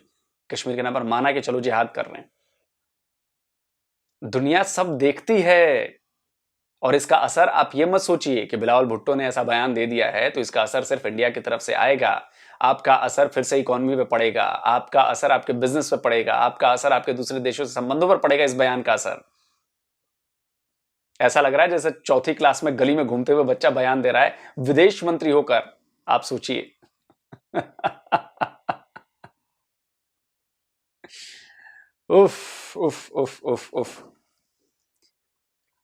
कश्मीर के नाम पर माना कि चलो जिहाद कर रहे हैं। दुनिया सब देखती है, और इसका असर आप ये मत सोचिए कि बिलावल भुट्टो ने ऐसा बयान दे दिया है तो इसका असर सिर्फ इंडिया की तरफ से आएगा। आपका असर फिर से इकोनॉमी पे पड़ेगा, आपका असर आपके बिजनेस पे पड़ेगा, आपका असर आपके दूसरे देशों से संबंधों पर पड़ेगा। इस बयान का असर ऐसा लग रहा है जैसे चौथी क्लास में गली में घूमते हुए बच्चा बयान दे रहा है विदेश मंत्री होकर। आप सोचिए। उफ उफ उफ उफ उफ,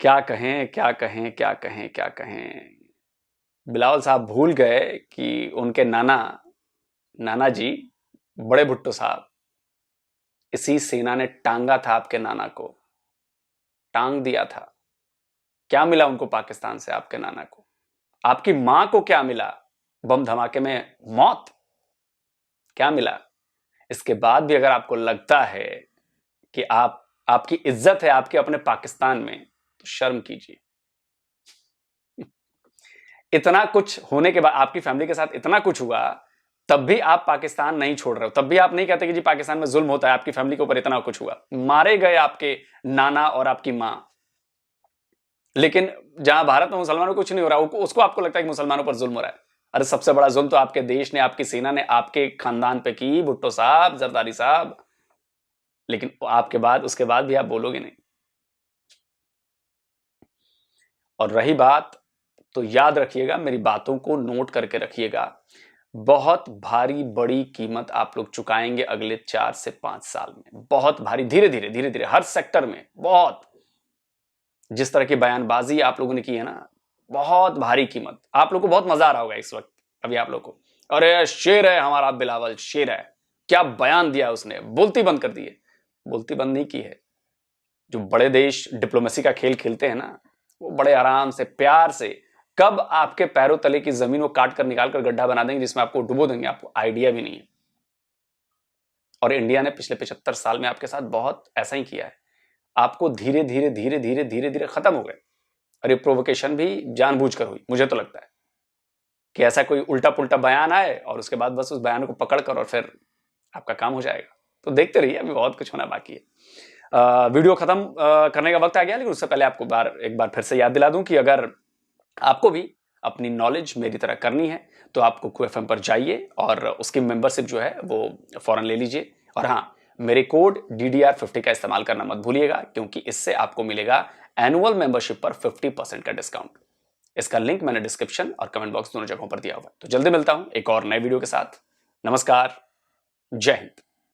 क्या कहें क्या कहें क्या कहें क्या कहें। बिलावल साहब भूल गए कि उनके नाना जी बड़े भुट्टो साहब, इसी सेना ने टांगा था आपके नाना को, टांग दिया था। क्या मिला उनको पाकिस्तान से, आपके नाना को? आपकी मां को क्या मिला? बम धमाके में मौत। क्या मिला? इसके बाद भी अगर आपको लगता है कि आपकी इज्जत है आपके अपने पाकिस्तान में, तो शर्म कीजिए। इतना कुछ होने के बाद, आपकी फैमिली के साथ इतना कुछ हुआ, तब भी आप पाकिस्तान नहीं छोड़ रहे हो, तब भी आप नहीं कहते कि जी पाकिस्तान में जुल्म होता है। आपकी फैमिली के ऊपर इतना कुछ हुआ, मारे गए आपके नाना और आपकी मां, लेकिन जहां भारत में मुसलमानों को कुछ नहीं हो रहा, उसको आपको लगता है कि मुसलमानों पर जुल्म हो रहा है। अरे सबसे बड़ा जुल्म तो आपके देश ने, आपकी सेना ने आपके खानदान पे की, भुट्टो साहब, जरदारी साहब। लेकिन उसके बाद भी आप बोलोगे नहीं। और रही बात, तो याद रखिएगा, मेरी बातों को नोट करके रखिएगा, बहुत भारी बड़ी कीमत आप लोग चुकाएंगे अगले 4 से 5 साल में। बहुत भारी, धीरे धीरे हर सेक्टर में। बहुत, जिस तरह की बयानबाजी आप लोगों ने की है ना, बहुत भारी कीमत। आप लोग को बहुत मजा आ रहा होगा इस वक्त अभी आप लोग को, अरे शेर है हमारा बिलावल, शेर है, क्या बयान दिया उसने, बोलती बंद कर दी है। बोलती बंद नहीं की है। जो बड़े देश डिप्लोमेसी का खेल खेलते हैं ना, वो बड़े आराम से, प्यार से, कब आपके पैरों तले की जमीन को काट कर निकाल कर गड्ढा बना देंगे जिसमें आपको डुबो देंगे, आपको आइडिया भी नहीं है। और इंडिया ने पिछले 75 साल में आपके साथ बहुत ऐसा ही किया है। आपको धीरे धीरे खत्म हो गए। और ये प्रोवोकेशन भी जानबूझकर हुई, मुझे तो लगता है कि ऐसा कोई उल्टा पुल्टा बयान आए और उसके बाद बस उस बयान को पकड़कर और फिर आपका काम हो जाएगा। तो देखते रहिए, अभी बहुत कुछ होना बाकी है। वीडियो खत्म करने का वक्त आ गया, लेकिन उससे पहले आपको एक बार फिर से याद दिला दूं कि अगर आपको भी अपनी नॉलेज मेरी तरह करनी है तो आपको QFM पर जाइए और उसकी मेंबरशिप जो है वो फौरन ले लीजिए। और हाँ, मेरे कोड DDR50 का इस्तेमाल करना मत भूलिएगा, क्योंकि इससे आपको मिलेगा एनुअल मेंबरशिप पर 50% का डिस्काउंट। इसका लिंक मैंने डिस्क्रिप्शन और कमेंट बॉक्स दोनों जगहों पर दिया हुआ है। तो जल्दी मिलता हूं एक और नए वीडियो के साथ। नमस्कार, जय हिंद।